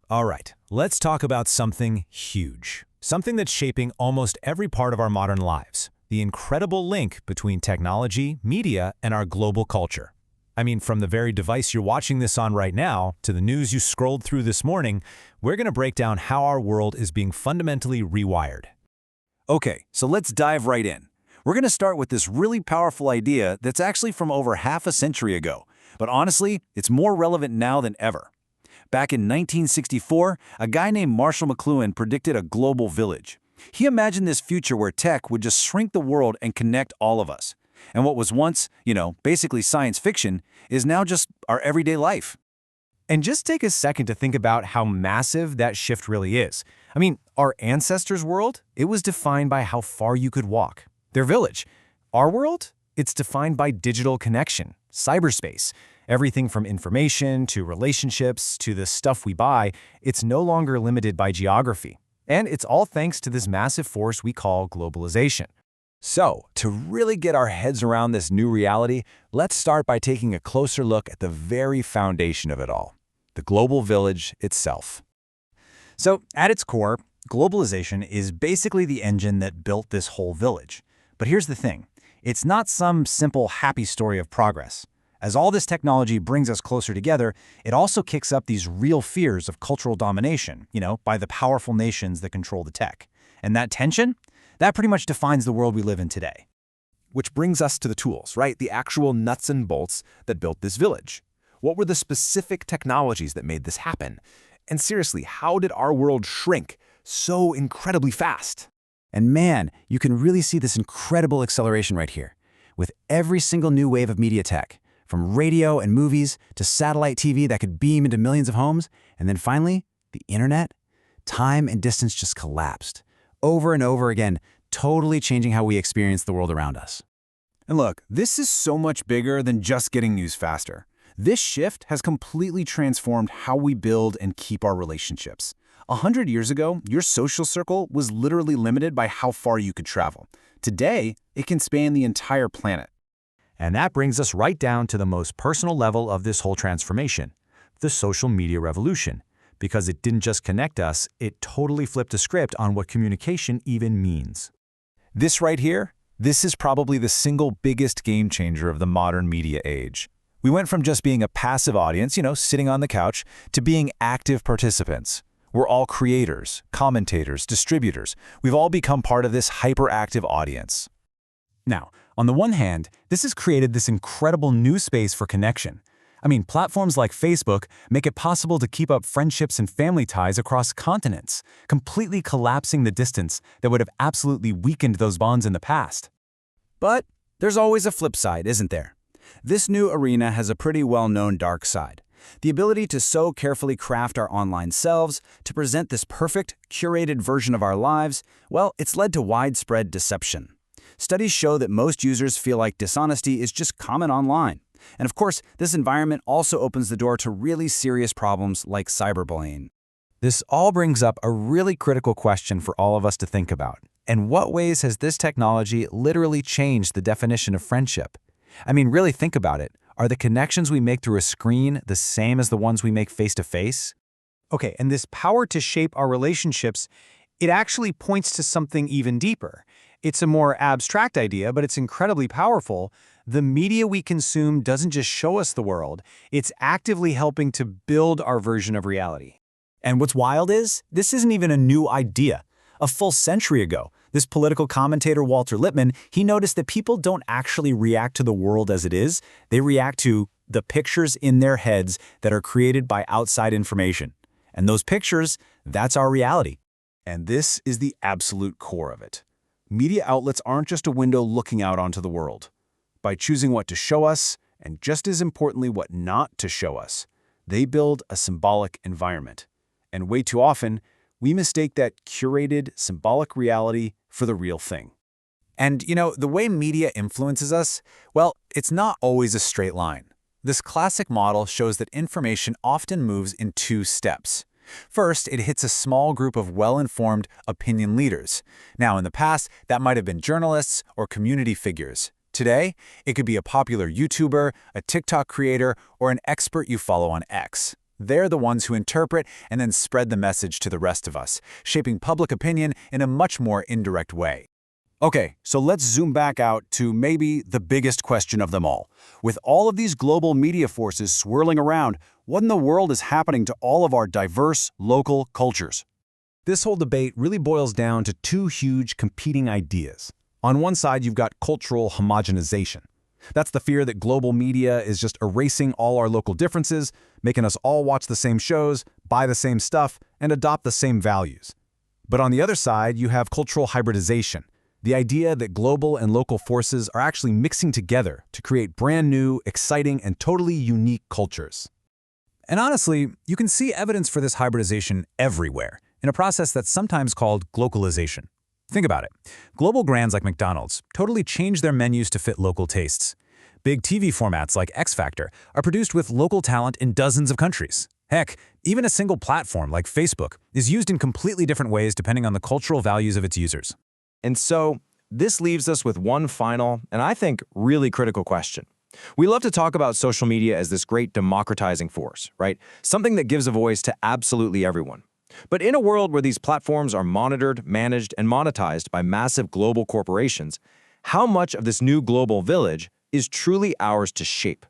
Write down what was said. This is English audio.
All right, let's talk about something huge. Something that's shaping almost every part of our modern lives. The incredible link between technology, media, and our global culture. I mean, from the very device you're watching this on right now to the news you scrolled through this morning, we're going to break down how our world is being fundamentally rewired. Okay, so let's dive right in. We're going to start with this really powerful idea that's actually from over half a century ago, but honestly, it's more relevant now than ever. Back in 1964, a guy named Marshall McLuhan predicted a global village. He imagined this future where tech would just shrink the world and connect all of us. And what was once, basically science fiction, is now just our everyday life. And just take a second to think about how massive that shift really is. I mean, our ancestors' world, it was defined by how far you could walk. Their village. Our world, it's defined by digital connection, cyberspace. Everything from information to relationships to the stuff we buy, it's no longer limited by geography. And it's all thanks to this massive force we call globalization. So, to really get our heads around this new reality, let's start by taking a closer look at the very foundation of it all, the global village itself. So, at its core, globalization is basically the engine that built this whole village. But here's the thing. It's not some simple happy story of progress. As all this technology brings us closer together, it also kicks up these real fears of cultural domination, by the powerful nations that control the tech. And that tension? That pretty much defines the world we live in today. Which brings us to the tools, right? The actual nuts and bolts that built this village. What were the specific technologies that made this happen? And seriously, how did our world shrink so incredibly fast? And man, you can really see this incredible acceleration right here. With every single new wave of media tech, from radio and movies to satellite TV that could beam into millions of homes, and then finally, the internet, time and distance just collapsed. Over and over again, totally changing how we experience the world around us. And look, this is so much bigger than just getting news faster. This shift has completely transformed how we build and keep our relationships. 100 years ago, your social circle was literally limited by how far you could travel. Today, it can span the entire planet. And that brings us right down to the most personal level of this whole transformation, the social media revolution. Because it didn't just connect us, it totally flipped a script on what communication even means. This right here, this is probably the single biggest game changer of the modern media age. We went from just being a passive audience, sitting on the couch, to being active participants. We're all creators, commentators, distributors. We've all become part of this hyperactive audience. Now, on the one hand, this has created this incredible new space for connection. I mean, platforms like Facebook make it possible to keep up friendships and family ties across continents, completely collapsing the distance that would have absolutely weakened those bonds in the past. But there's always a flip side, isn't there? This new arena has a pretty well-known dark side. The ability to so carefully craft our online selves, to present this perfect, curated version of our lives, well, it's led to widespread deception. Studies show that most users feel like dishonesty is just common online. And of course, this environment also opens the door to really serious problems like cyberbullying. This all brings up a really critical question for all of us to think about. In what ways has this technology literally changed the definition of friendship? I mean, really think about it. Are the connections we make through a screen the same as the ones we make face-to-face? Okay, and this power to shape our relationships, it actually points to something even deeper. It's a more abstract idea, but it's incredibly powerful. The media we consume doesn't just show us the world, it's actively helping to build our version of reality. And what's wild is, this isn't even a new idea. A full century ago, this political commentator Walter Lippmann, he noticed that people don't actually react to the world as it is, they react to the pictures in their heads that are created by outside information. And those pictures, that's our reality. And this is the absolute core of it. Media outlets aren't just a window looking out onto the world. By choosing what to show us, and just as importantly what not to show us, they build a symbolic environment. And way too often, we mistake that curated, symbolic reality for the real thing. And, the way media influences us, well, it's not always a straight line. This classic model shows that information often moves in two steps. First, it hits a small group of well-informed opinion leaders. Now, in the past, that might have been journalists or community figures. Today, it could be a popular YouTuber, a TikTok creator, or an expert you follow on X. They're the ones who interpret and then spread the message to the rest of us, shaping public opinion in a much more indirect way. Okay, so let's zoom back out to maybe the biggest question of them all. With all of these global media forces swirling around, what in the world is happening to all of our diverse, local cultures? This whole debate really boils down to two huge competing ideas. On one side, you've got cultural homogenization. That's the fear that global media is just erasing all our local differences, making us all watch the same shows, buy the same stuff, and adopt the same values. But on the other side, you have cultural hybridization, the idea that global and local forces are actually mixing together to create brand new, exciting, and totally unique cultures. And honestly, you can see evidence for this hybridization everywhere, in a process that's sometimes called glocalization. Think about it. Global brands like McDonald's totally change their menus to fit local tastes. Big TV formats like X Factor are produced with local talent in dozens of countries. Heck, even a single platform like Facebook is used in completely different ways depending on the cultural values of its users. And so, this leaves us with one final, and I think really critical question. We love to talk about social media as this great democratizing force, right? Something that gives a voice to absolutely everyone. But in a world where these platforms are monitored, managed, and monetized by massive global corporations, how much of this new global village is truly ours to shape?